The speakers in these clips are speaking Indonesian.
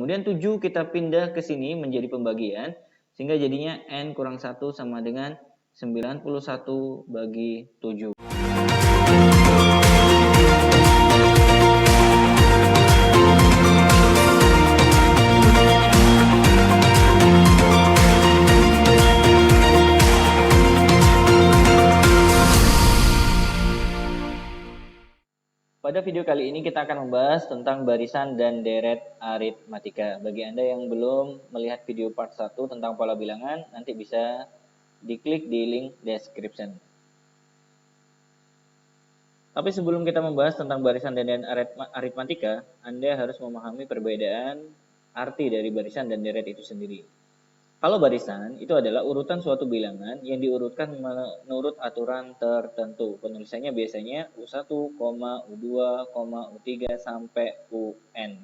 Kemudian 7 kita pindah ke sini menjadi pembagian, sehingga jadinya N kurang 1 sama dengan 91 bagi 7. Pada video kali ini kita akan membahas tentang barisan dan deret aritmatika. Bagi Anda yang belum melihat video part 1 tentang pola bilangan, nanti bisa diklik di link description. Tapi sebelum kita membahas tentang barisan dan deret aritmatika, Anda harus memahami perbedaan arti dari barisan dan deret itu sendiri. Kalau barisan itu adalah urutan suatu bilangan yang diurutkan menurut aturan tertentu. Penulisannya biasanya U1, U2, U3 sampai UN.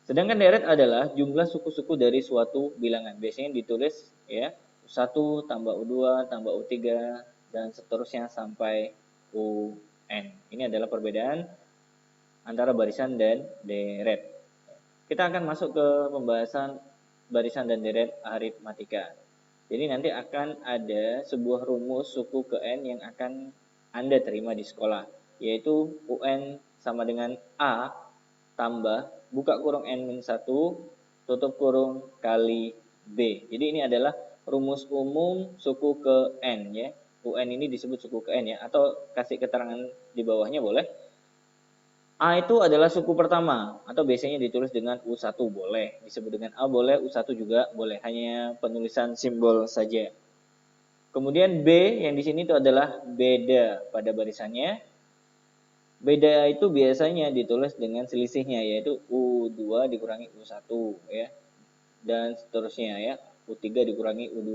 Sedangkan deret adalah jumlah suku-suku dari suatu bilangan. Biasanya ditulis ya U1 tambah U2 tambah U3 dan seterusnya sampai UN. Ini adalah perbedaan antara barisan dan deret. Kita akan masuk ke pembahasan barisan dan deret aritmatika. Jadi nanti akan ada sebuah rumus suku ke N yang akan Anda terima di sekolah, yaitu UN sama dengan A tambah buka kurung N-1 tutup kurung kali B. Jadi ini adalah rumus umum suku ke N ya. UN ini disebut suku ke N ya, atau kasih keterangan di bawahnya boleh. A itu adalah suku pertama, atau biasanya ditulis dengan U1 boleh, disebut dengan A boleh, U1 juga boleh, hanya penulisan simbol saja. Kemudian B yang di sini itu adalah beda pada barisannya. Beda itu biasanya ditulis dengan selisihnya, yaitu U2 dikurangi U1 ya. Dan seterusnya ya, U3 dikurangi U2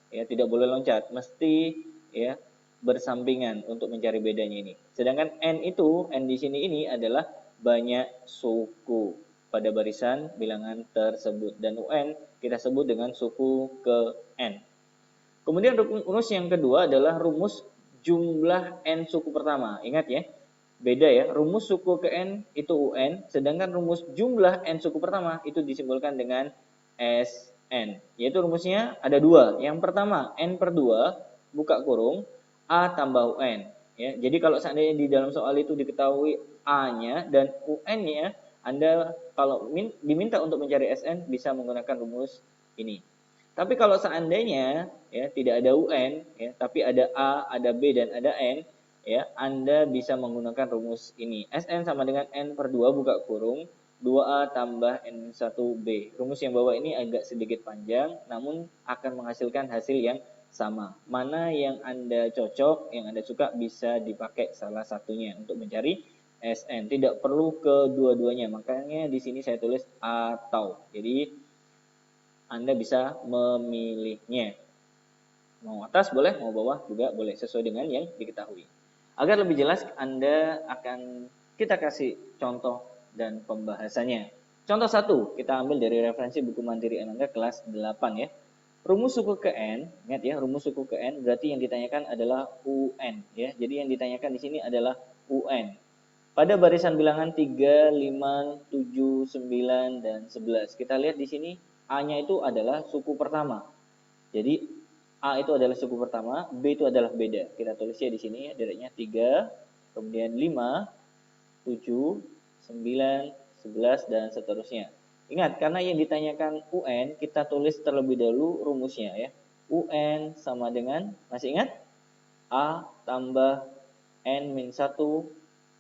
ya, tidak boleh loncat, mesti ya bersampingan untuk mencari bedanya ini. Sedangkan N itu, N di sini ini adalah banyak suku pada barisan bilangan tersebut. Dan UN kita sebut dengan suku ke N. Kemudian rumus yang kedua adalah rumus jumlah N suku pertama. Ingat ya, beda ya, rumus suku ke N itu UN, sedangkan rumus jumlah N suku pertama itu disimbolkan dengan SN. Yaitu rumusnya ada dua. Yang pertama, N per 2, buka kurung, A tambah UN. Ya, jadi kalau seandainya di dalam soal itu diketahui A-nya dan UN-nya, Anda kalau diminta untuk mencari SN bisa menggunakan rumus ini. Tapi kalau seandainya ya tidak ada UN, ya, tapi ada A, ada B dan ada N, ya, Anda bisa menggunakan rumus ini. SN sama dengan N per 2 buka kurung 2A tambah N1B. Rumus yang bawah ini agak sedikit panjang, namun akan menghasilkan hasil yang sama. Mana yang Anda cocok, yang Anda suka bisa dipakai salah satunya untuk mencari SN. Tidak perlu kedua-duanya, makanya di sini saya tulis atau. Jadi Anda bisa memilihnya. Mau atas boleh, mau bawah juga boleh, sesuai dengan yang diketahui. Agar lebih jelas, kita kasih contoh dan pembahasannya. Contoh 1, kita ambil dari referensi buku Mandiri Erlangga kelas 8 ya. Rumus suku ke N, ingat ya, rumus suku ke N berarti yang ditanyakan adalah UN ya. Jadi yang ditanyakan di sini adalah UN. Pada barisan bilangan 3, 5, 7, 9 dan 11. Kita lihat di sini A-nya itu adalah suku pertama. Jadi A itu adalah suku pertama, B itu adalah beda. Kita tulisnya di sini ya, deretnya 3, kemudian 5, 7, 9, 11 dan seterusnya. Ingat, karena yang ditanyakan UN, kita tulis terlebih dahulu rumusnya ya. UN sama dengan, masih ingat? A tambah N-1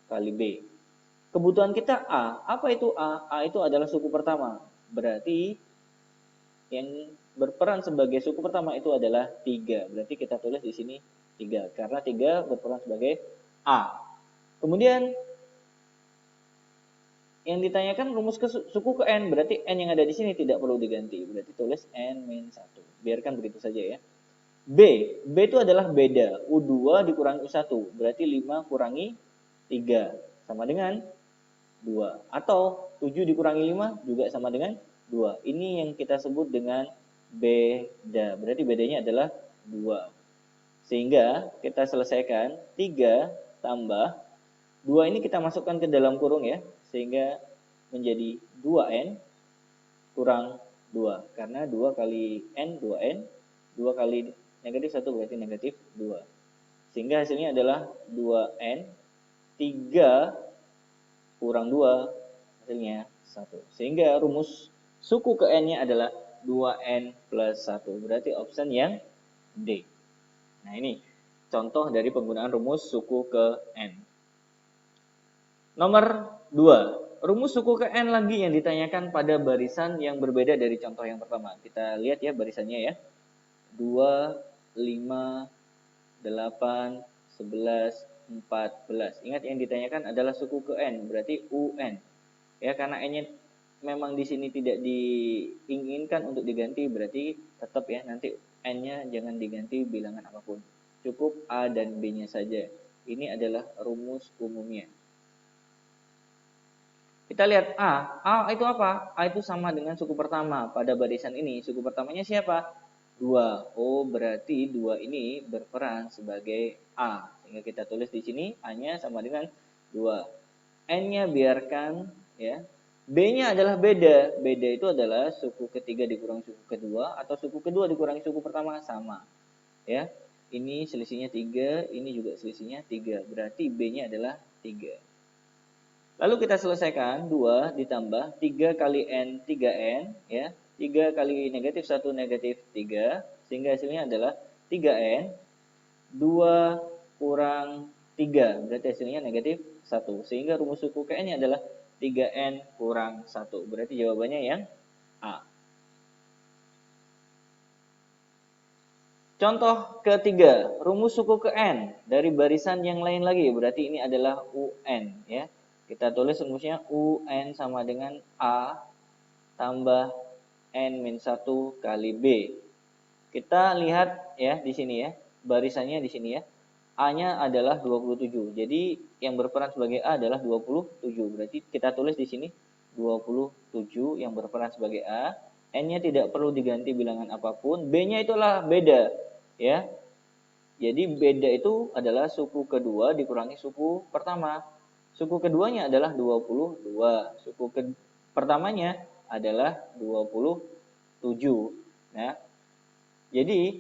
kali B. Kebutuhan kita A. Apa itu A? A itu adalah suku pertama. Berarti yang berperan sebagai suku pertama itu adalah 3. Berarti kita tulis di sini 3. Karena 3 berperan sebagai A. Kemudian yang ditanyakan rumus ke suku ke N, berarti N yang ada di sini tidak perlu diganti. Berarti tulis N-1. Biarkan begitu saja ya. B. B itu adalah beda. U2 dikurangi U1. Berarti 5 kurangi 3. Sama dengan 2. Atau 7 dikurangi 5 juga sama dengan 2. Ini yang kita sebut dengan beda. Berarti bedanya adalah 2. Sehingga kita selesaikan 3 tambah 2 ini kita masukkan ke dalam kurung ya. Sehingga menjadi 2N kurang 2. Karena 2 kali N, 2N. 2 kali negatif 1 berarti negatif 2. Sehingga hasilnya adalah 2N. 3 kurang 2 hasilnya 1. Sehingga rumus suku ke N-nya adalah 2N plus 1. Berarti option yang D. Nah ini contoh dari penggunaan rumus suku ke N. Nomor 2. Rumus suku ke N lagi yang ditanyakan pada barisan yang berbeda dari contoh yang pertama. Kita lihat ya barisannya ya. 2, 5, 8, 11, 14. Ingat yang ditanyakan adalah suku ke N, berarti UN. Ya, karena N-nya memang di sini tidak diinginkan untuk diganti, berarti tetap ya nanti N-nya jangan diganti bilangan apapun. Cukup A dan B-nya saja. Ini adalah rumus umumnya. Kita lihat A. A itu apa? A itu sama dengan suku pertama pada barisan ini. Suku pertamanya siapa? 2. Oh, berarti 2 ini berperan sebagai A. Sehingga kita tulis di sini A-nya sama dengan 2. N-nya biarkan ya. B-nya adalah beda. Beda itu adalah suku ketiga dikurangi suku kedua atau suku kedua dikurangi suku pertama sama. Ya. Ini selisihnya 3, ini juga selisihnya 3. Berarti B-nya adalah 3. Lalu kita selesaikan 2 ditambah 3 kali N 3N ya. 3 kali negatif 1 negatif 3 sehingga hasilnya adalah 3N 2 kurang 3 berarti hasilnya negatif 1 sehingga rumus suku ke N nya adalah 3N kurang 1 berarti jawabannya yang A. Contoh ketiga, rumus suku ke N dari barisan yang lain lagi berarti ini adalah UN ya. Kita tulis rumusnya UN sama dengan A tambah N-1 kali B. Kita lihat ya di sini ya, barisannya di sini ya. A-nya adalah 27. Jadi yang berperan sebagai A adalah 27. Berarti kita tulis di sini 27 yang berperan sebagai A. N-nya tidak perlu diganti bilangan apapun. B-nya itulah beda ya. Jadi beda itu adalah suku kedua dikurangi suku pertama. Suku keduanya adalah 22. Suku pertamanya adalah 27. Nah, jadi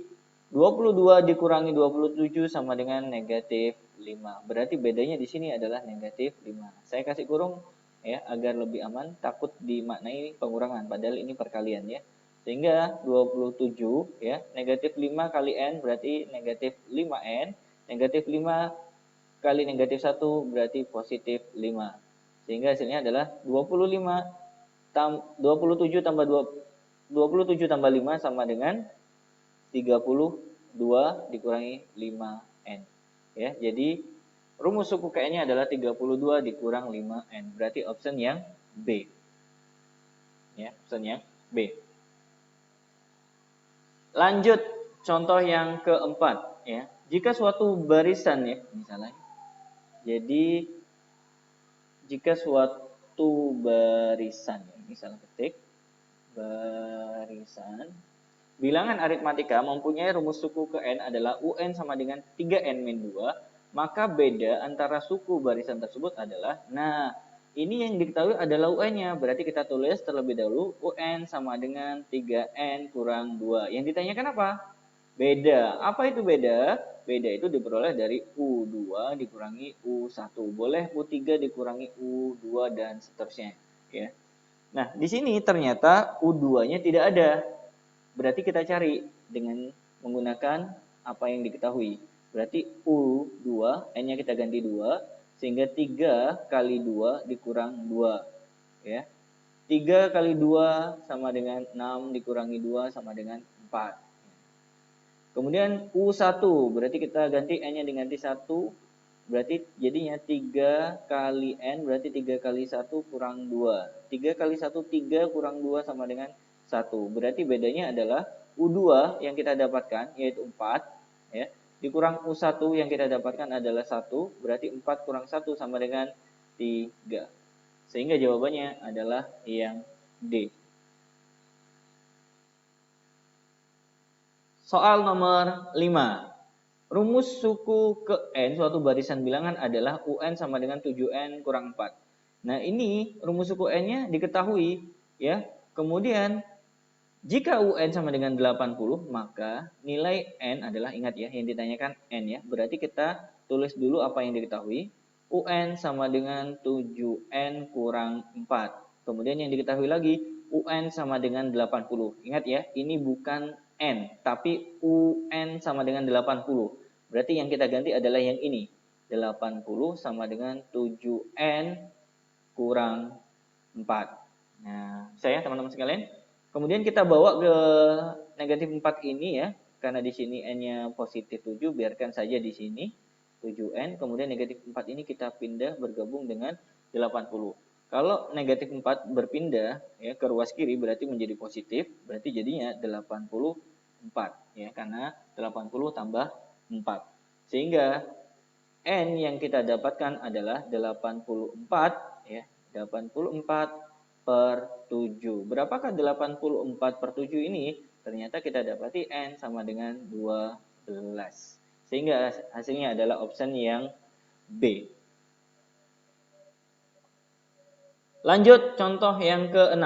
22 dikurangi 27 sama dengan negatif 5. Berarti bedanya di sini adalah negatif 5. Saya kasih kurung ya agar lebih aman, takut dimaknai pengurangan padahal ini perkalian ya. Sehingga 27 ya, negatif 5 kali N berarti negatif 5N, negatif 5 kali negatif 1 berarti positif 5. Sehingga hasilnya adalah 27 tambah 27 tambah 5 sama dengan 32 dikurangi 5N. Ya, jadi rumus suku ke N-nya adalah 32 dikurang 5N. Berarti option yang B. Ya, option yang B. Lanjut contoh yang keempat ya. Jika suatu barisan ya, misalnya jadi jika suatu barisan, misalnya ketik barisan, bilangan aritmatika mempunyai rumus suku ke N adalah UN sama dengan 3N-2, maka beda antara suku barisan tersebut adalah, nah ini yang diketahui adalah UN-nya, berarti kita tulis terlebih dahulu UN sama dengan 3N kurang 2. Yang ditanyakan apa? Beda. Apa itu beda? Beda itu diperoleh dari U2 dikurangi U1. Boleh U3 dikurangi U2 dan seterusnya. Ya. Nah, di sini ternyata U2-nya tidak ada. Berarti kita cari dengan menggunakan apa yang diketahui. Berarti U2, N-nya kita ganti 2, sehingga 3 kali 2 dikurang 2. Ya. 3 kali 2 sama dengan 6 dikurangi 2 sama dengan 4. Kemudian U1, berarti kita ganti N-nya diganti 1, berarti jadinya 3 kali N, berarti 3 kali 1 kurang 2. 3 kali 1, 3 kurang 2 sama dengan 1. Berarti bedanya adalah U2 yang kita dapatkan, yaitu 4, ya, dikurang U1 yang kita dapatkan adalah 1, berarti 4 kurang 1 sama dengan 3. Sehingga jawabannya adalah yang D. Soal nomor 5. Rumus suku ke N suatu barisan bilangan adalah UN sama dengan 7N kurang 4. Nah, ini rumus suku n-nya diketahui ya. Kemudian jika UN sama dengan 80, maka nilai n adalah, ingat ya, yang ditanyakan n ya. Berarti kita tulis dulu apa yang diketahui. UN sama dengan 7n kurang 4. Kemudian yang diketahui lagi, UN sama dengan 80. Ingat ya, ini bukan n, tapi UN sama dengan 80. Berarti yang kita ganti adalah yang ini. 80 sama dengan 7n kurang 4. Nah, saya teman-teman sekalian, kemudian kita bawa ke negatif 4 ini ya, karena di sini n-nya positif 7, biarkan saja di sini 7n, kemudian negatif 4 ini kita pindah bergabung dengan 80. Kalau negatif 4 berpindah ya ke ruas kiri berarti menjadi positif, berarti jadinya 84 ya, karena 80 tambah 4. Sehingga n yang kita dapatkan adalah 84 ya, 84 per 7. Berapakah 84 per 7 ini? Ternyata kita dapati n sama dengan 12. Sehingga hasilnya adalah option yang B. Lanjut contoh yang ke-6.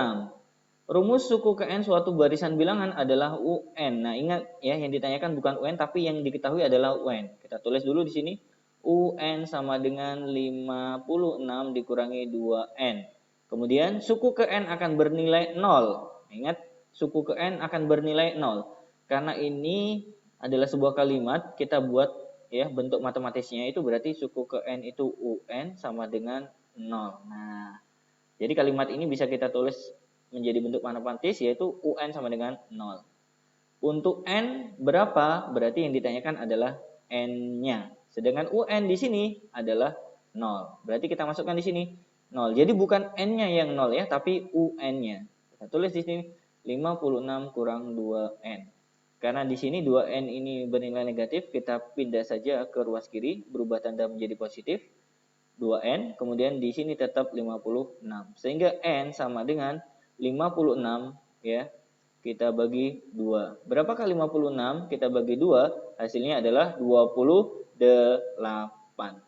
Rumus suku ke n suatu barisan bilangan adalah UN. Nah, ingat ya, yang ditanyakan bukan UN tapi yang diketahui adalah UN. Kita tulis dulu di sini. UN sama dengan 56 dikurangi 2n. Kemudian suku ke n akan bernilai 0. Ingat, suku ke n akan bernilai 0. Karena ini adalah sebuah kalimat, kita buat ya bentuk matematisnya itu berarti suku ke n itu UN sama dengan 0. Nah, jadi kalimat ini bisa kita tulis menjadi bentuk matematis yaitu UN sama dengan 0. Untuk n berapa? Berarti yang ditanyakan adalah n-nya. Sedangkan UN di sini adalah 0. Berarti kita masukkan di sini 0. Jadi bukan n-nya yang 0 ya, tapi UN-nya. Kita tulis di sini 56 kurang 2n. Karena di sini 2n ini bernilai negatif, kita pindah saja ke ruas kiri, berubah tanda menjadi positif. 2n, kemudian di sini tetap 56. Sehingga n sama dengan 56 ya. Kita bagi 2. Berapakah 56? Kita bagi 2, hasilnya adalah 28.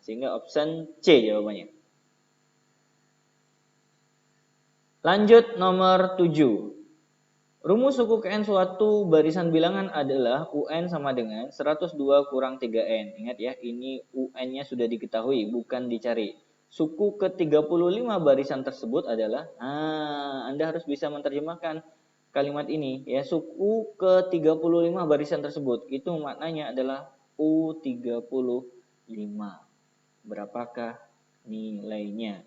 Sehingga option C jawabannya. Lanjut nomor 7. Rumus suku ke n suatu barisan bilangan adalah UN sama dengan 102 kurang 3n. Ingat ya, ini UN-nya sudah diketahui, bukan dicari. Suku ke 35 barisan tersebut adalah, Anda harus bisa menerjemahkan kalimat ini ya, suku ke 35 barisan tersebut. Itu maknanya adalah U35. Berapakah nilainya?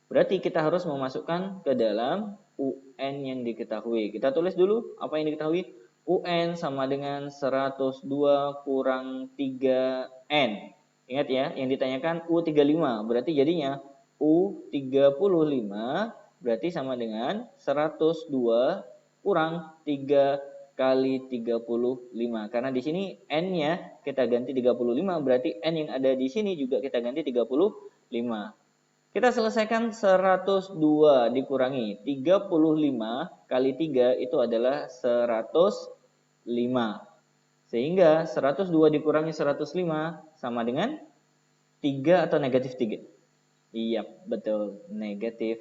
Berarti kita harus memasukkan ke dalam UN yang diketahui. Kita tulis dulu apa yang diketahui. UN sama dengan 102 kurang 3N. Ingat ya, yang ditanyakan U35. Berarti jadinya U35 berarti sama dengan 102 kurang 3 kali 35. Karena di sini N-nya kita ganti 35, berarti N yang ada di sini juga kita ganti 35. Kita selesaikan 102 dikurangi 35 kali 3 itu adalah 105. Sehingga 102 dikurangi 105 sama dengan 3 atau negatif 3? Iya, betul. Negatif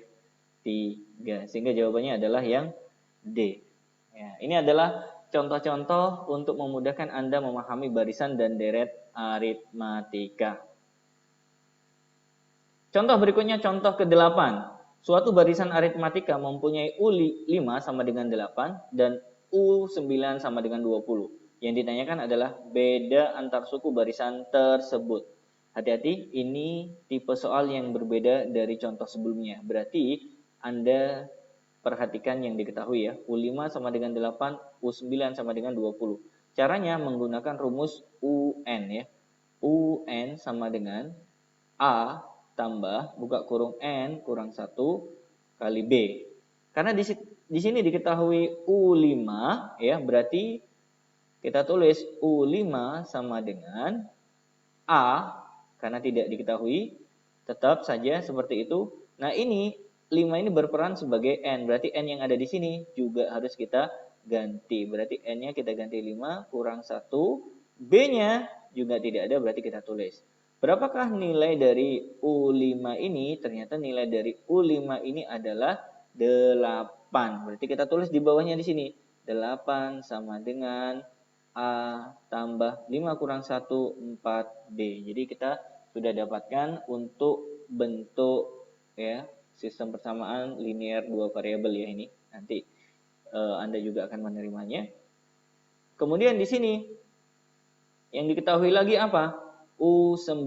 3. Sehingga jawabannya adalah yang D. Ya, ini adalah contoh-contoh untuk memudahkan Anda memahami barisan dan deret aritmatika. Contoh berikutnya, contoh ke-8. Suatu barisan aritmatika mempunyai U5 sama dengan 8 dan U9 sama dengan 20. Yang ditanyakan adalah beda antar suku barisan tersebut. Hati-hati, ini tipe soal yang berbeda dari contoh sebelumnya. Berarti Anda perhatikan yang diketahui ya. U5 sama dengan 8, U9 sama dengan 20. Caranya menggunakan rumus UN ya. UN sama dengan A tambah buka kurung N kurang 1 kali B. Karena di sini diketahui U5 ya, berarti kita tulis U5 sama dengan A, karena tidak diketahui, tetap saja seperti itu. Nah, ini 5 ini berperan sebagai N, berarti N yang ada di sini juga harus kita ganti. Berarti N-nya kita ganti 5 kurang 1, B-nya juga tidak ada, berarti kita tulis Berapakah nilai dari U5 ini? Ternyata nilai dari U5 ini adalah 8. Berarti kita tulis di bawahnya di sini. 8 sama dengan A tambah 5 kurang 1, 4B. Jadi kita sudah dapatkan untuk bentuk ya sistem persamaan linear dua variabel ya ini. Nanti Anda juga akan menerimanya. Kemudian di sini yang diketahui lagi apa? U9.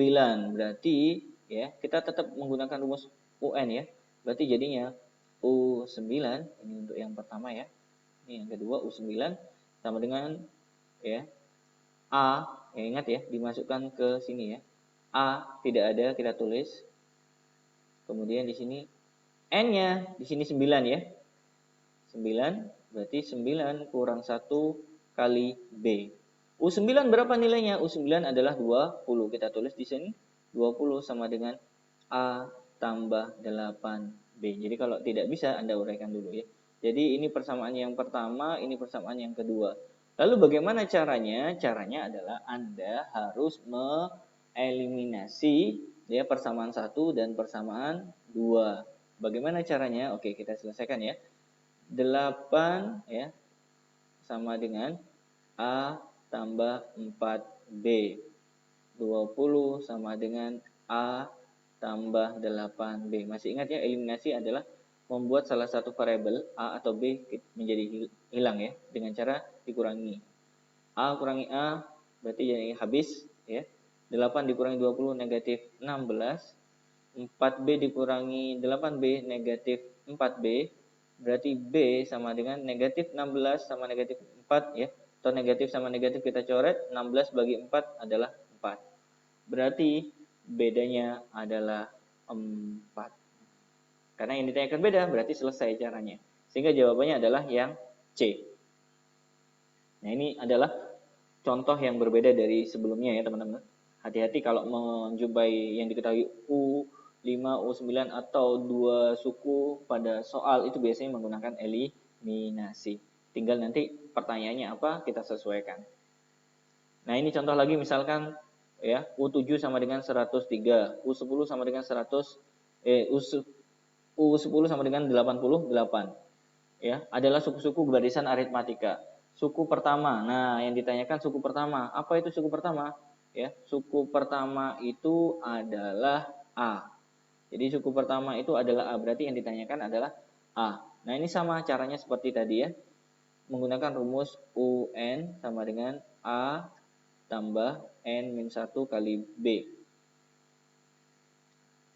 Berarti ya, kita tetap menggunakan rumus UN ya. Berarti jadinya U9 ini untuk yang pertama ya. Ini yang kedua U9 sama dengan ya A, ya ingat ya, dimasukkan ke sini ya. A tidak ada, kita tulis. Kemudian di sini N-nya di sini 9 ya. 9 berarti 9 kurang 1 kali B. U9 berapa nilainya? U9 adalah 20. Kita tulis di sini 20 sama dengan A tambah 8B. Jadi kalau tidak bisa Anda uraikan dulu ya. Jadi ini persamaan yang pertama, ini persamaan yang kedua. Lalu bagaimana caranya? Caranya adalah Anda harus mengeliminasi ya persamaan 1 dan persamaan 2. Bagaimana caranya? Oke, kita selesaikan ya. 8 ya sama dengan A tambah 4B. 20 sama dengan A tambah 8B. Masih ingat ya, eliminasi adalah membuat salah satu variabel A atau B menjadi hilang ya, dengan cara dikurangi. A kurangi A berarti jadi habis ya. 8 dikurangi 20 negatif 16. 4B dikurangi 8B negatif 4B. Berarti B sama dengan negatif 16 sama negatif 4 ya. Atau negatif sama negatif kita coret. 16 bagi 4 adalah 4. Berarti bedanya adalah 4. Karena yang ditanyakan beda berarti selesai caranya. Sehingga jawabannya adalah yang C. Nah ini adalah contoh yang berbeda dari sebelumnya ya teman-teman. Hati-hati kalau menjumpai yang diketahui U5, U9 atau dua suku pada soal itu biasanya menggunakan eliminasi. Tinggal nanti pertanyaannya apa kita sesuaikan. Nah ini contoh lagi misalkan ya U7 sama dengan 103, U10 sama dengan 100, U10 sama dengan 88. Ya, adalah suku-suku barisan aritmatika. Suku pertama. Nah, yang ditanyakan suku pertama. Apa itu suku pertama? Ya, suku pertama itu adalah A. Jadi suku pertama itu adalah A. Berarti yang ditanyakan adalah A. Nah, ini sama caranya seperti tadi ya. Menggunakan rumus UN sama dengan A tambah N-1 kali B.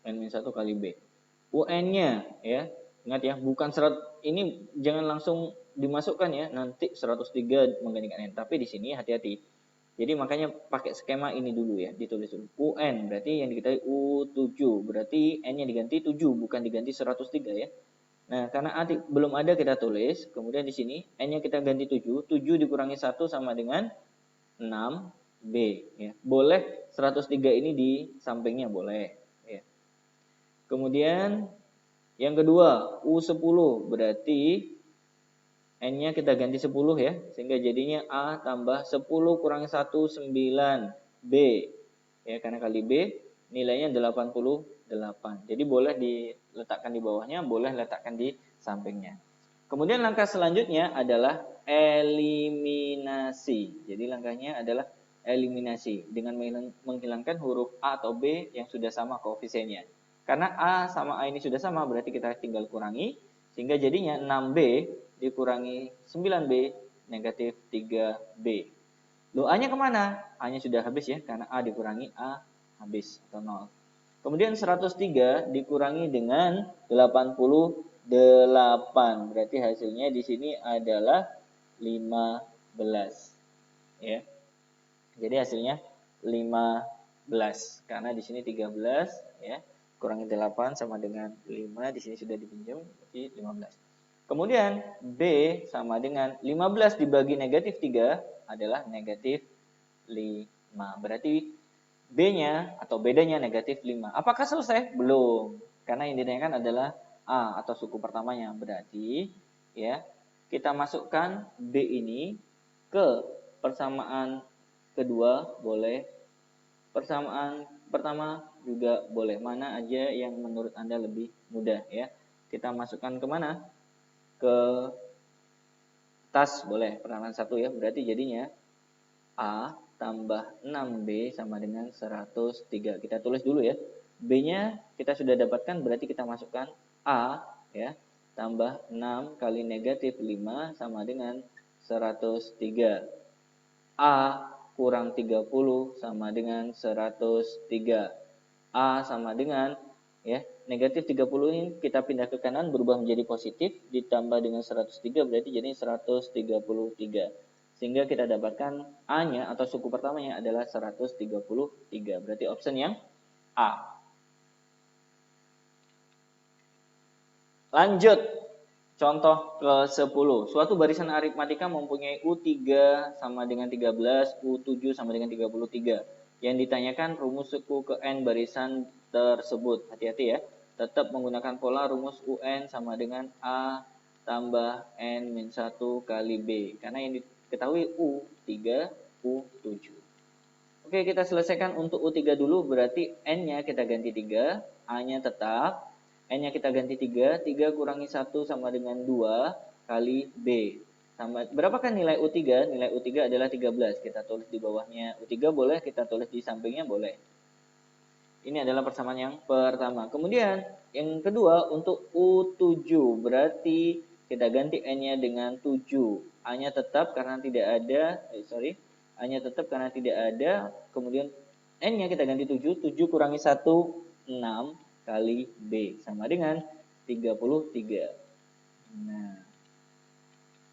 N-1 kali B. UN-nya ya. Ingat ya, bukan ini jangan langsung dimasukkan ya, nanti 103 menggantikan N. Tapi di sini hati-hati. Jadi makanya pakai skema ini dulu ya, ditulis dulu. UN berarti yang diketahui U7, berarti N-nya diganti 7 bukan diganti 103 ya. Nah, karena A belum ada kita tulis, kemudian di sini N-nya kita ganti 7, 7 dikurangi 1 sama dengan 6B ya. Boleh 103 ini di sampingnya boleh ya. Kemudian yang kedua, U10 berarti N-nya kita ganti 10 ya. Sehingga jadinya A tambah 10 kurang 1, 9B. Ya, karena kali B nilainya 88. Jadi boleh diletakkan di bawahnya, boleh letakkan di sampingnya. Kemudian langkah selanjutnya adalah eliminasi. Jadi langkahnya adalah eliminasi dengan menghilangkan huruf A atau B yang sudah sama koefisiennya. Karena A sama A ini sudah sama, berarti kita tinggal kurangi. Sehingga jadinya 6B dikurangi 9B negatif 3B. Loh, A-nya kemana? A-nya sudah habis ya, karena A dikurangi A habis atau 0. Kemudian 103 dikurangi dengan 88. Berarti hasilnya di sini adalah 15. Ya. Jadi hasilnya 15. Karena di sini 13 ya. Kurangi 8 sama dengan 5, di sini sudah dipinjam, jadi 15. Kemudian B sama dengan 15 dibagi negatif 3 adalah negatif 5. Berarti B-nya atau bedanya negatif 5. Apakah selesai? Belum. Karena yang ditanyakan adalah A atau suku pertamanya. Berarti ya kita masukkan B ini ke persamaan kedua boleh, persamaan pertama juga boleh. Mana aja yang menurut Anda lebih mudah ya. Kita masukkan kemana? Ke tas boleh, perhalaman 1 ya. Berarti jadinya A tambah 6B sama dengan 103. Kita tulis dulu ya. B-nya kita sudah dapatkan, berarti kita masukkan A ya. Tambah 6 kali negatif 5 sama dengan 103. A kurang 30 sama dengan 103. A sama dengan ya, negatif 30 ini kita pindah ke kanan berubah menjadi positif ditambah dengan 103 berarti jadi 133. Sehingga kita dapatkan A-nya atau suku pertamanya adalah 133. Berarti option yang A. Lanjut. Contoh ke-10. Suatu barisan aritmatika mempunyai U3 sama dengan 13, U7 sama dengan 33. Yang ditanyakan rumus suku ke N barisan tersebut. Hati-hati ya. Tetap menggunakan pola rumus UN sama dengan A tambah N-1 kali B. Karena yang diketahui U3, U7. Oke, kita selesaikan untuk U3 dulu. Berarti N-nya kita ganti 3, A-nya tetap. N-nya kita ganti 3, 3 kurangi 1 sama dengan 2 kali B. Sama, berapakah nilai U3? Nilai U3 adalah 13. Kita tulis di bawahnya U3 boleh, kita tulis di sampingnya boleh. Ini adalah persamaan yang pertama. Kemudian yang kedua untuk U7, berarti kita ganti N-nya dengan 7. A-nya tetap karena tidak ada, A-nya tetap karena tidak ada. Kemudian N-nya kita ganti 7, 7 kurangi 1, 6 kali B sama dengan 33. Nah,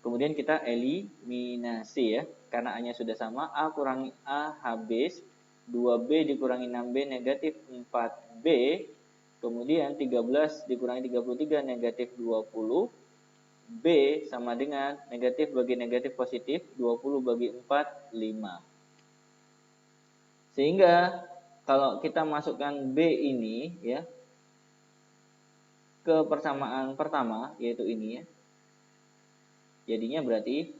kemudian kita eliminasi ya. Karena A-nya sudah sama, A kurangi A habis, 2B dikurangi 6B negatif 4B. Kemudian 13 dikurangi 33 negatif 20. B sama dengan negatif bagi negatif positif, 20 bagi 4, 5. Sehingga kalau kita masukkan B ini ya, ke persamaan pertama, yaitu ini ya. Jadinya berarti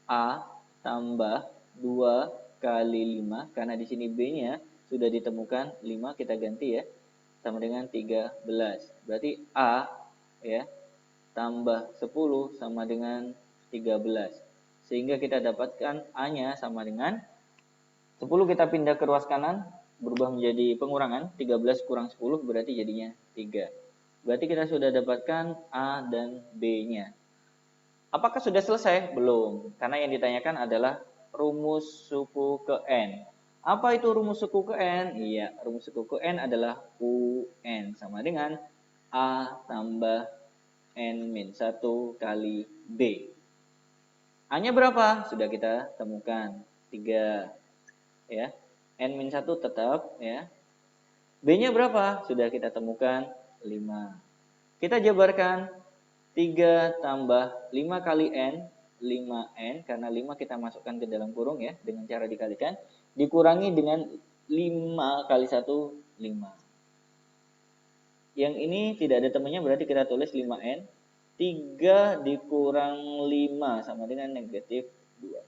A tambah 2 kali 5, karena di sini B-nya sudah ditemukan 5, kita ganti ya, sama dengan 13. Berarti A ya tambah 10 sama dengan 13. Sehingga kita dapatkan A-nya sama dengan 10 kita pindah ke ruas kanan, berubah menjadi pengurangan, 13 kurang 10 berarti jadinya 3. Berarti kita sudah dapatkan A dan B-nya. Apakah sudah selesai? Belum. Karena yang ditanyakan adalah rumus suku ke N. Apa itu rumus suku ke N? Iya, rumus suku ke N adalah UN sama dengan A tambah N-1 kali B. A-nya berapa? Sudah kita temukan. 3. Ya. N-1 tetap ya. B-nya berapa? Sudah kita temukan 5. Kita jabarkan 3 tambah 5 kali N, 5N, karena 5 kita masukkan ke dalam kurung ya, dengan cara dikalikan, dikurangi dengan 5 kali 1, 5. Yang ini tidak ada temannya, berarti kita tulis 5N, 3 dikurang 5 sama dengan negatif 2.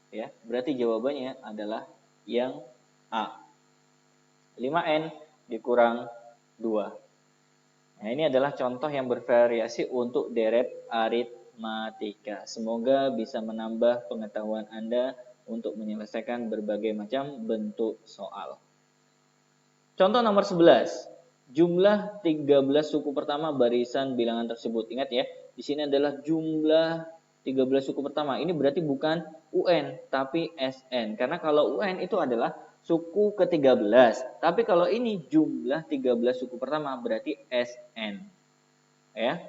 Ya, berarti jawabannya adalah yang A. 5N dikurang 2. Nah, ini adalah contoh yang bervariasi untuk deret aritmatika. Semoga bisa menambah pengetahuan Anda untuk menyelesaikan berbagai macam bentuk soal. Contoh nomor 11. Jumlah 13 suku pertama barisan bilangan tersebut. Ingat ya, di sini adalah jumlah 13 suku pertama. Ini berarti bukan UN, tapi SN. Karena kalau UN itu adalah suku ke-13. Tapi kalau ini jumlah 13 suku pertama berarti SN. Ya.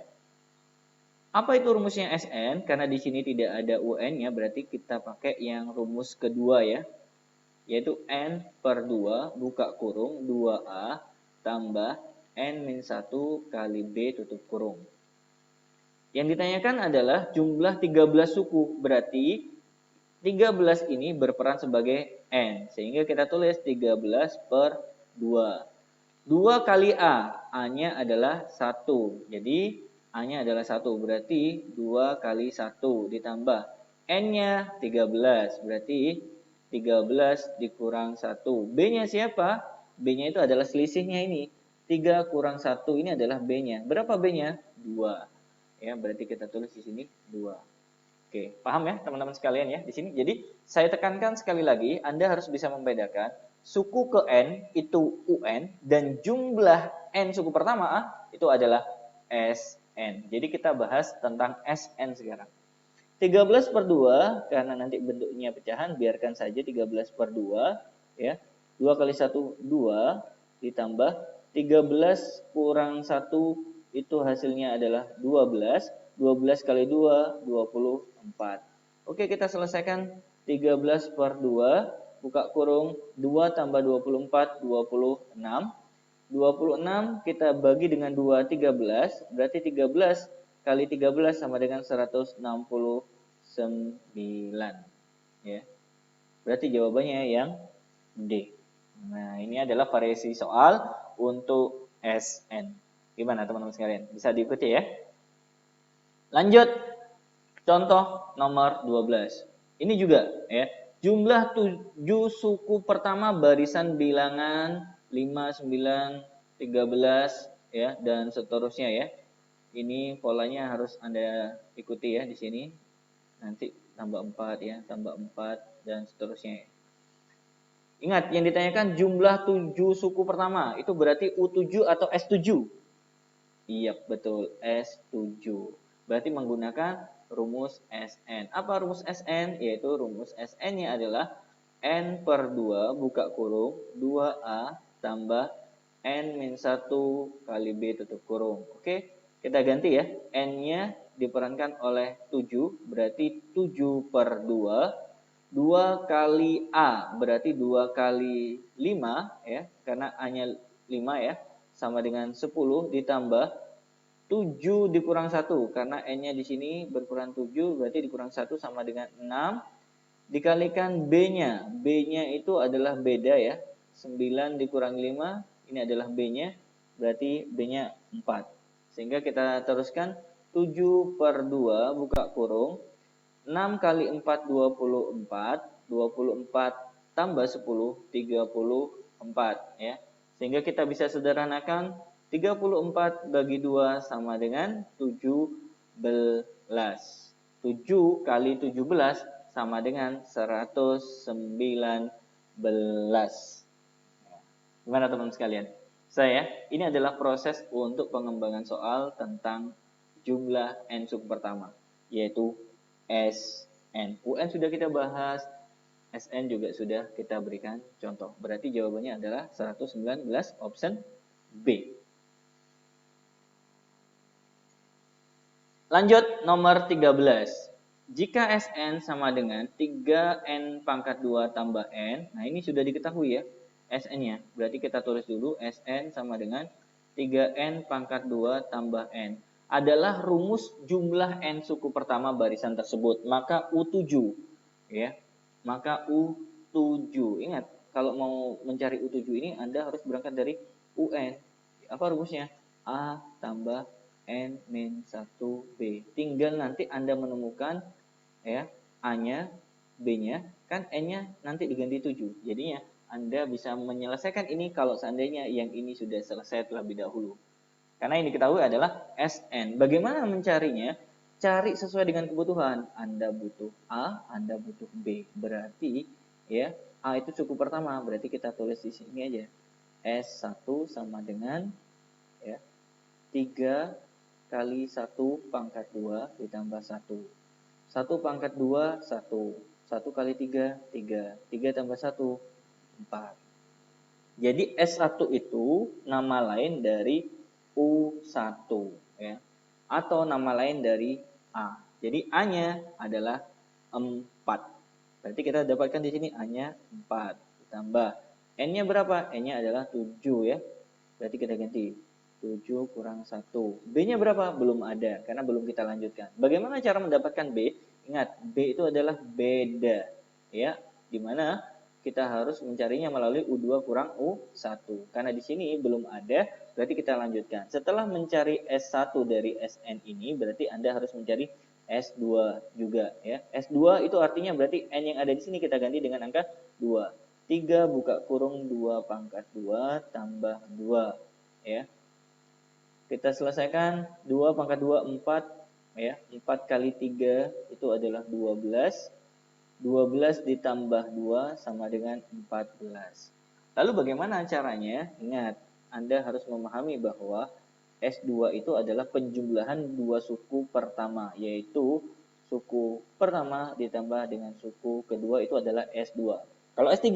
Apa itu rumusnya SN? Karena di sini tidak ada UN-nya, berarti kita pakai yang rumus kedua ya. Yaitu N per 2 buka kurung 2A tambah N-1 kali B tutup kurung. Yang ditanyakan adalah jumlah 13 suku. Berarti 13 ini berperan sebagai N. Sehingga kita tulis 13 per 2. 2 kali A. A-nya adalah 1. Jadi A-nya adalah 1. Berarti 2 kali 1 ditambah N-nya 13. Berarti 13 dikurang 1. B-nya siapa? B-nya itu adalah selisihnya ini. 3 kurang 1 ini adalah B-nya. Berapa B-nya? 2. Ya, berarti kita tulis di sini 2. Oke, paham ya teman-teman sekalian ya di sini. Jadi, saya tekankan sekali lagi, Anda harus bisa membedakan suku ke N itu UN dan jumlah N suku pertama itu adalah SN. Jadi, kita bahas tentang SN sekarang. 13 per 2, karena nanti bentuknya pecahan, biarkan saja 13 per 2, ya. 2 kali 1, 2, ditambah 13 kurang 1, itu hasilnya adalah 12. 12 kali 2, 24. Oke, kita selesaikan 13 per 2, buka kurung, 2 tambah 24, 26. 26 kita bagi dengan 2, 13, berarti 13 kali 13 sama dengan 169. Ya. Berarti jawabannya yang D. Nah, ini adalah variasi soal untuk SN. Gimana teman-teman sekalian? Bisa diikuti ya? Lanjut. Contoh nomor 12. Ini juga ya. Jumlah 7 suku pertama barisan bilangan 5, 9, 13 ya dan seterusnya ya. Ini polanya harus Anda ikuti ya di sini. Nanti tambah 4 ya, tambah 4 dan seterusnya. Ingat yang ditanyakan jumlah 7 suku pertama, itu berarti U7 atau S7? Iya, betul, S7. Berarti menggunakan rumus SN. Apa rumus SN? Yaitu rumus SN-nya adalah N per 2 buka kurung 2A tambah N-1 kali B tutup kurung. Oke, kita ganti ya. N-nya diperankan oleh 7, berarti 7 per 2. 2 kali A, berarti 2 kali 5, ya, karena A-nya 5 ya, sama dengan 10, ditambah 7 dikurang 1, karena N-nya di sini berkurang 7, berarti dikurang 1 sama dengan 6, dikalikan B-nya. B-nya itu adalah beda ya, 9 dikurang 5, ini adalah B-nya, berarti B-nya 4. Sehingga kita teruskan 7 per 2, buka kurung, 6 kali 4, 24, 24 tambah 10, 34 ya. Sehingga kita bisa sederhanakan 34 bagi 2 sama dengan 17. 7 kali 17 sama dengan 119. Gimana teman-teman sekalian? Ini adalah proses untuk pengembangan soal tentang jumlah N suku pertama, yaitu SN. UN sudah kita bahas, SN juga sudah kita berikan contoh. Berarti jawabannya adalah 119 option B. Lanjut nomor 13. Jika SN sama dengan 3N pangkat 2 tambah N, nah ini sudah diketahui ya SN-nya. Berarti kita tulis dulu SN sama dengan 3N pangkat 2 tambah N. Adalah rumus jumlah N suku pertama barisan tersebut. Maka U7 ya. Maka U7. Ingat, kalau mau mencari U7 ini Anda harus berangkat dari UN. Apa rumusnya? A tambah N-1B. Tinggal nanti Anda menemukan ya A-nya, B-nya, kan N-nya nanti diganti 7. Jadinya Anda bisa menyelesaikan ini kalau seandainya yang ini sudah selesai terlebih dahulu. Karena yang diketahui adalah SN. Bagaimana mencarinya? Cari sesuai dengan kebutuhan. Anda butuh A, Anda butuh B. Berarti ya A itu suku pertama, berarti kita tulis di sini aja. S1 sama dengan ya 3 kali 1 pangkat 2 ditambah 1. 1 pangkat 2, 1. 1 kali 3, 3. 3 tambah 1, 4. Jadi S1 itu nama lain dari U1 ya. Atau nama lain dari A. Jadi A-nya adalah 4. Berarti kita dapatkan di sini A-nya 4 ditambah N-nya berapa? N-nya adalah 7 ya. Berarti kita ganti 7 kurang 1. B-nya berapa? Belum ada, karena belum kita lanjutkan. Bagaimana cara mendapatkan B? Ingat, B itu adalah beda. Ya, dimana kita harus mencarinya melalui U2 kurang U1. Karena di sini belum ada, berarti kita lanjutkan. Setelah mencari S1 dari SN ini, berarti Anda harus mencari S2 juga ya. S2 itu artinya berarti N yang ada di sini kita ganti dengan angka 2. 3 buka kurung 2 pangkat 2 tambah 2 ya. Kita selesaikan 2 pangkat 2 4 ya. 4 kali 3 itu adalah 12. 12 ditambah 2 sama dengan 14. Lalu bagaimana caranya? Ingat, Anda harus memahami bahwa S2 itu adalah penjumlahan dua suku pertama, yaitu suku pertama ditambah dengan suku kedua itu adalah S2. Kalau S3,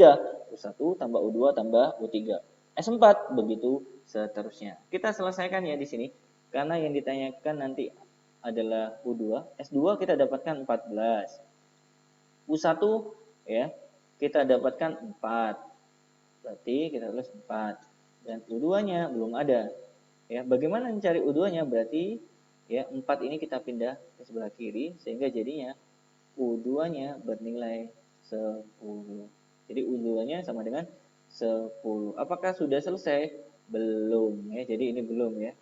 U1 tambah U2 tambah U3. S4 begitu seterusnya. Kita selesaikan ya di sini, karena yang ditanyakan nanti adalah U2. S2 kita dapatkan 14. U1 ya, kita dapatkan 4. Berarti kita tulis 4. Dan U2-nya belum ada. Ya, bagaimana mencari U2-nya? Berarti ya 4 ini kita pindah ke sebelah kiri sehingga jadinya U2-nya bernilai 10. Jadi U2-nya sama dengan 10. Apakah sudah selesai? Belum ya. Jadi ini belum ya.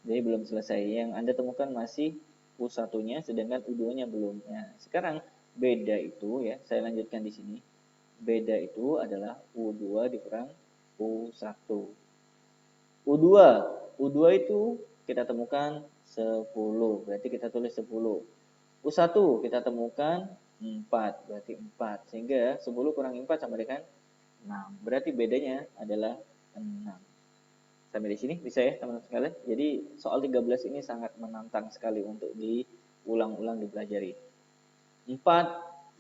Jadi belum selesai. Yang Anda temukan masih U1-nya sedangkan U2-nya belum. Nah, sekarang beda itu ya, saya lanjutkan di sini. Beda itu adalah U2 dikurang U1. U2, U2 itu kita temukan 10, berarti kita tulis 10. U1 kita temukan 4, berarti 4. Sehingga 10 kurang 4 sama dengan 6. Berarti bedanya adalah 6. Sampai di sini bisa ya teman-teman sekalian. Jadi soal 13 ini sangat menantang sekali untuk diulang-ulang dipelajari. 4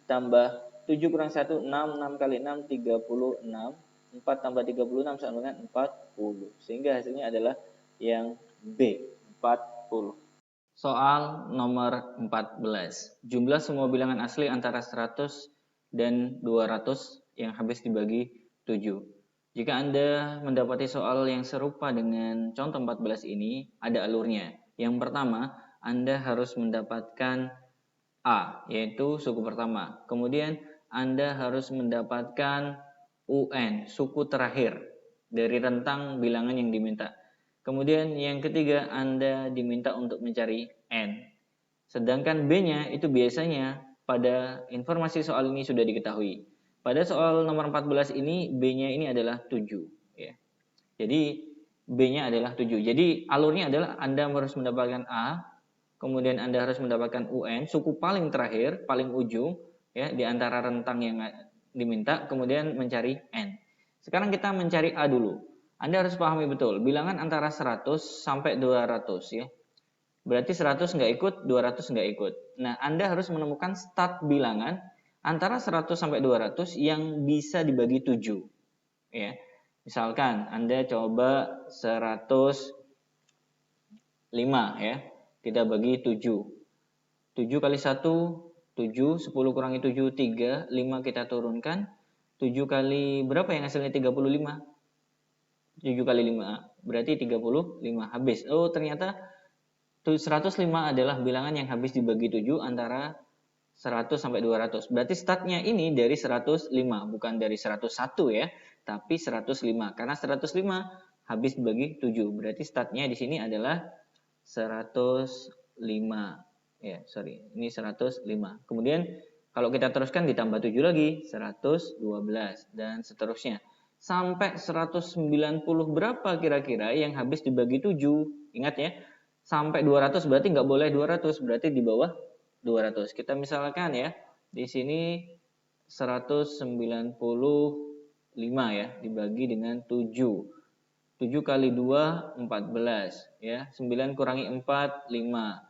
tambah 7 kurang 1, 6, 6 kali 6, 36. 4 tambah 36 sama dengan 40. Sehingga hasilnya adalah yang B, 40. Soal nomor 14. Jumlah semua bilangan asli antara 100 dan 200 yang habis dibagi 7. Jika Anda mendapati soal yang serupa dengan contoh 14 ini, ada alurnya. Yang pertama, Anda harus mendapatkan A, yaitu suku pertama. Kemudian Anda harus mendapatkan UN, suku terakhir dari rentang bilangan yang diminta. Kemudian yang ketiga, Anda diminta untuk mencari N. Sedangkan B-nya itu biasanya pada informasi soal ini sudah diketahui. Pada soal nomor 14 ini, B-nya ini adalah 7. Ya. Jadi B-nya adalah 7. Jadi alurnya adalah Anda harus mendapatkan A, kemudian Anda harus mendapatkan UN, suku paling terakhir, paling ujung, ya, di antara rentang yang diminta, kemudian mencari N. Sekarang kita mencari A dulu. Anda harus pahami betul, bilangan antara 100 sampai 200 ya. Berarti 100 nggak ikut, 200 nggak ikut. Nah, Anda harus menemukan stat bilangan antara 100 sampai 200 yang bisa dibagi 7. Ya. Misalkan Anda coba 105 ya. Kita bagi 7. 7 kali 1, 7. 10 kurangi 7, 3. 5 kita turunkan. 7 kali berapa yang hasilnya 35? 7 kali 5. Berarti 35. Habis. Oh, ternyata 105 adalah bilangan yang habis dibagi 7 antara 100 sampai 200. Berarti statnya ini dari 105. Bukan dari 101 ya. Tapi 105. Karena 105 habis dibagi 7. Berarti statnya di sini adalah 105 ya, sorry, ini 105. Kemudian kalau kita teruskan ditambah 7 lagi 112 dan seterusnya sampai 190 berapa kira-kira yang habis dibagi 7. Ingat ya, sampai 200 berarti nggak boleh 200, berarti di bawah 200. Kita misalkan ya, di sini 195 ya dibagi dengan 7. 7 kali 2, 14. Ya. 9 kurangi 4, 5.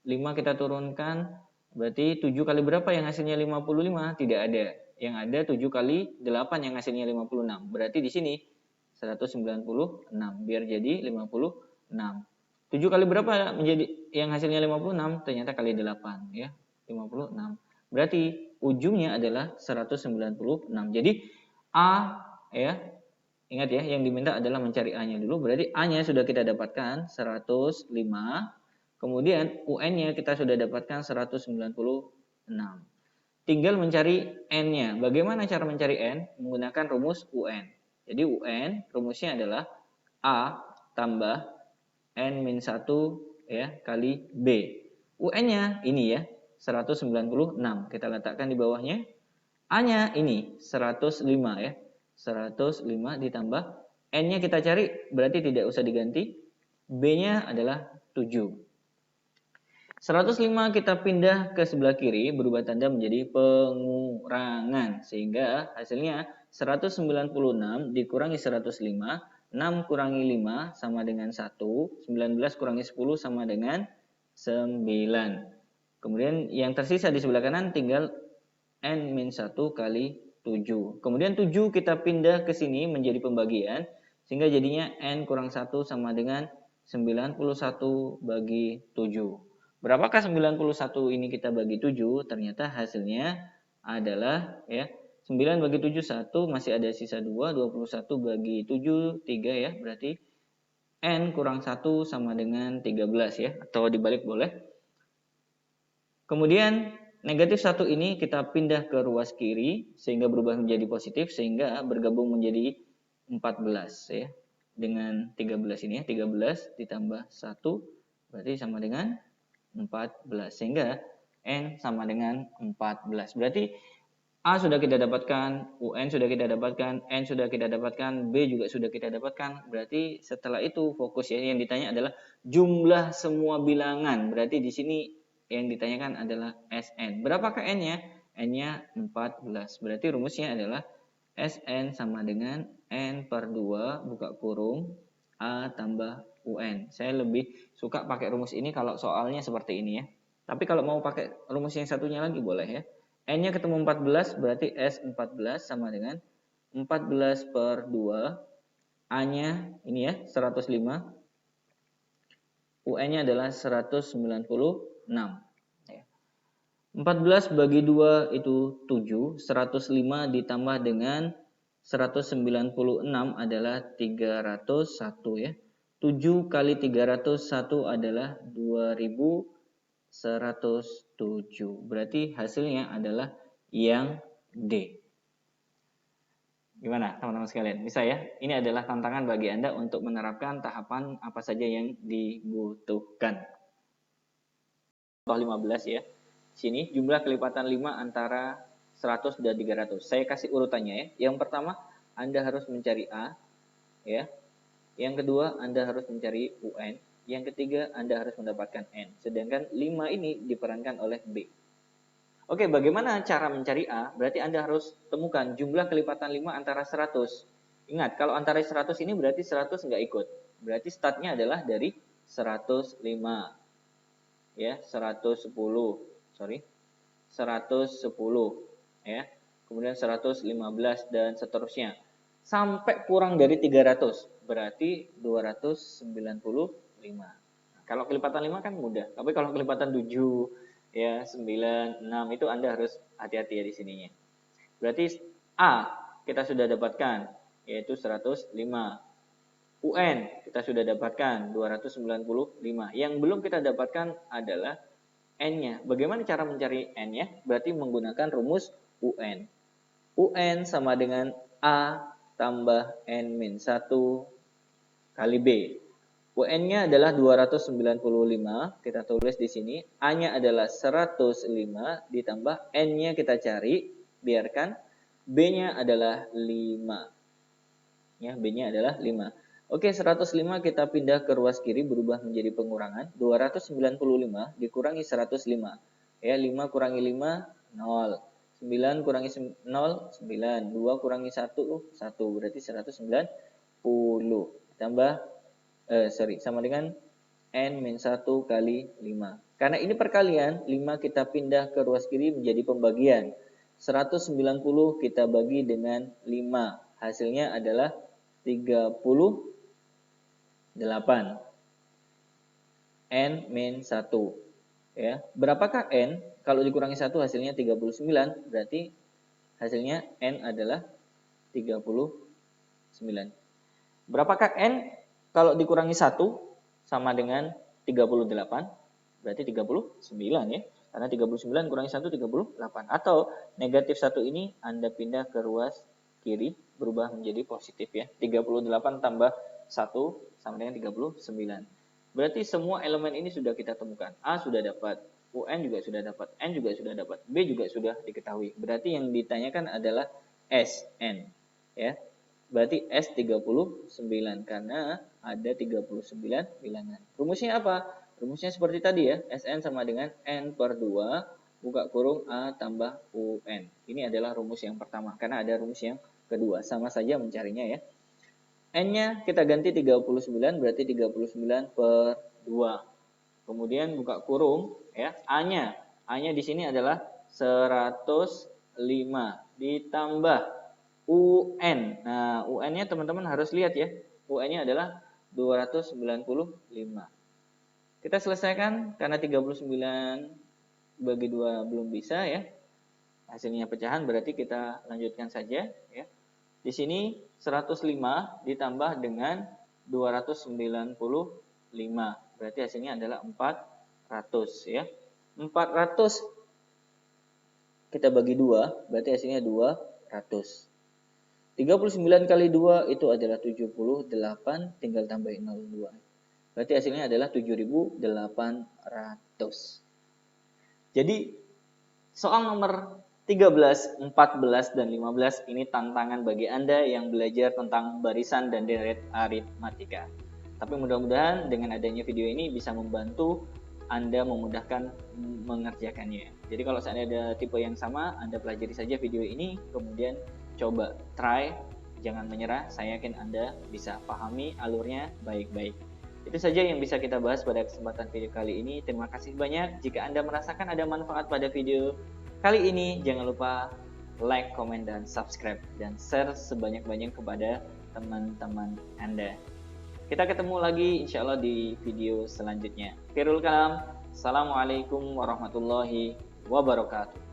5 kita turunkan, berarti 7 kali berapa yang hasilnya 55? Tidak ada. Yang ada 7 kali 8 yang hasilnya 56. Berarti di sini 196. Biar jadi 56. 7 kali berapa menjadi yang hasilnya 56? Ternyata kali 8. Ya. 56. Berarti ujungnya adalah 196. Jadi A ya. Ingat ya, yang diminta adalah mencari A-nya dulu. Berarti A-nya sudah kita dapatkan 105. Kemudian UN-nya kita sudah dapatkan 196. Tinggal mencari N-nya. Bagaimana cara mencari N? Menggunakan rumus UN. Jadi UN rumusnya adalah A tambah N-1 ya, kali B. UN-nya ini ya, 196. Kita letakkan di bawahnya. A-nya ini 105 ya. 105 ditambah N-nya kita cari, berarti tidak usah diganti. B-nya adalah 7. 105 kita pindah ke sebelah kiri, berubah tanda menjadi pengurangan. Sehingga hasilnya 196 dikurangi 105, 6 kurangi 5 sama dengan 1, 19 kurangi 10 sama dengan 9. Kemudian yang tersisa di sebelah kanan tinggal N-1 kali 7. Kemudian 7 kita pindah ke sini menjadi pembagian. Sehingga jadinya N kurang 1 sama dengan 91 bagi 7. Berapakah 91 ini kita bagi 7? Ternyata hasilnya adalah ya 9 bagi 7 1, masih ada sisa 2, 21 bagi 7 3 ya. Berarti N kurang 1 sama dengan 13 ya, atau dibalik boleh. Kemudian negatif 1 ini kita pindah ke ruas kiri sehingga berubah menjadi positif, sehingga bergabung menjadi 14 ya. Dengan 13 ini ya, 13 ditambah 1 berarti sama dengan 14. Sehingga N sama dengan 14. Berarti A sudah kita dapatkan, UN sudah kita dapatkan, N sudah kita dapatkan, B juga sudah kita dapatkan. Berarti setelah itu fokus ya, yang ditanya adalah jumlah semua bilangan. Berarti di sini yang ditanyakan adalah Sn. Berapakah N-nya? N-nya 14. Berarti rumusnya adalah Sn sama dengan N per 2 buka kurung A tambah UN. Saya lebih suka pakai rumus ini kalau soalnya seperti ini ya. Tapi kalau mau pakai rumus yang satunya lagi boleh ya. N-nya ketemu 14 berarti S14 sama dengan 14 per 2. A-nya ini ya 105. UN-nya adalah 196. 14 bagi 2 itu 7. 105 ditambah dengan 196 adalah 301 ya. 7 kali 301 adalah 2107. Berarti hasilnya adalah yang D. Gimana teman-teman sekalian? Bisa ya? Ini adalah tantangan bagi Anda untuk menerapkan tahapan apa saja yang dibutuhkan. Contoh 15 ya. Sini jumlah kelipatan 5 antara 100 dan 300. Saya kasih urutannya ya. Yang pertama, Anda harus mencari A ya. Yang kedua, Anda harus mencari UN. Yang ketiga, Anda harus mendapatkan N. Sedangkan 5 ini diperankan oleh B. Oke, bagaimana cara mencari A? Berarti Anda harus temukan jumlah kelipatan 5 antara 100. Ingat, kalau antara 100 ini berarti 100 nggak ikut. Berarti startnya adalah dari 105. Ya, 110 ya. Kemudian 115 dan seterusnya. Sampai kurang dari 300, berarti 295. Nah, kalau kelipatan 5 kan mudah, tapi kalau kelipatan 7 ya, 9, 6 itu Anda harus hati-hati ya di sininya. Berarti A kita sudah dapatkan yaitu 105. UN kita sudah dapatkan 295. Yang belum kita dapatkan adalah N-nya. Bagaimana cara mencari N-nya? Berarti menggunakan rumus UN. UN sama dengan A tambah N-1 kali B. UN-nya adalah 295, kita tulis di sini. A-nya adalah 105 ditambah N-nya kita cari, biarkan. B-nya adalah 5. Ya, B-nya adalah 5. Oke, 105 kita pindah ke ruas kiri berubah menjadi pengurangan. 295 dikurangi 105. Ya, 5 kurangi 5, 0. 9 kurangi 0, 9. 2 kurangi 1, 1. Berarti 190. Tambah, sama dengan N-1 kali 5. Karena ini perkalian, 5 kita pindah ke ruas kiri menjadi pembagian. 190 kita bagi dengan 5. Hasilnya adalah 38. N-1. Ya. Berapakah N? Kalau dikurangi 1 hasilnya 39. Berarti hasilnya N adalah 39. Berapakah N? Kalau dikurangi 1 sama dengan 38. Berarti 39 ya. Karena 39 kurangi 1 38. Atau negatif 1 ini Anda pindah ke ruas kiri berubah menjadi positif ya. 38 tambah 1 sama dengan 39. Berarti semua elemen ini sudah kita temukan. A sudah dapat, UN juga sudah dapat, N juga sudah dapat, B juga sudah diketahui. Berarti yang ditanyakan adalah SN. Ya. Berarti S39 karena ada 39 bilangan. Rumusnya apa? Rumusnya seperti tadi ya. SN sama dengan N per 2 buka kurung A tambah UN. Ini adalah rumus yang pertama karena ada rumus yang kedua. Sama saja mencarinya ya. N-nya kita ganti 39 berarti 39 per 2. Kemudian buka kurung ya. A-nya. A-nya di sini adalah 105 ditambah UN. Nah, UN-nya teman-teman harus lihat ya. UN-nya adalah 295. Kita selesaikan karena 39 bagi 2 belum bisa ya. Hasilnya pecahan berarti kita lanjutkan saja ya. Di sini 105 ditambah dengan 295. Berarti hasilnya adalah 400 ya. 400 kita bagi 2 berarti hasilnya 200. 39 kali 2 itu adalah 78, tinggal tambahin 02. Berarti hasilnya adalah 7.800. Jadi soal nomor 13, 14, dan 15 ini tantangan bagi Anda yang belajar tentang barisan dan deret aritmatika. Tapi mudah-mudahan dengan adanya video ini bisa membantu Anda memudahkan mengerjakannya. Jadi kalau seandainya ada tipe yang sama, Anda pelajari saja video ini, kemudian coba try, jangan menyerah. Saya yakin Anda bisa pahami alurnya baik-baik. Itu saja yang bisa kita bahas pada kesempatan video kali ini. Terima kasih banyak. Jika Anda merasakan ada manfaat pada video kali ini, jangan lupa like, komen, dan subscribe. Dan share sebanyak-banyak kepada teman-teman Anda. Kita ketemu lagi insya Allah di video selanjutnya. Khairul kalam. Assalamualaikum warahmatullahi wabarakatuh.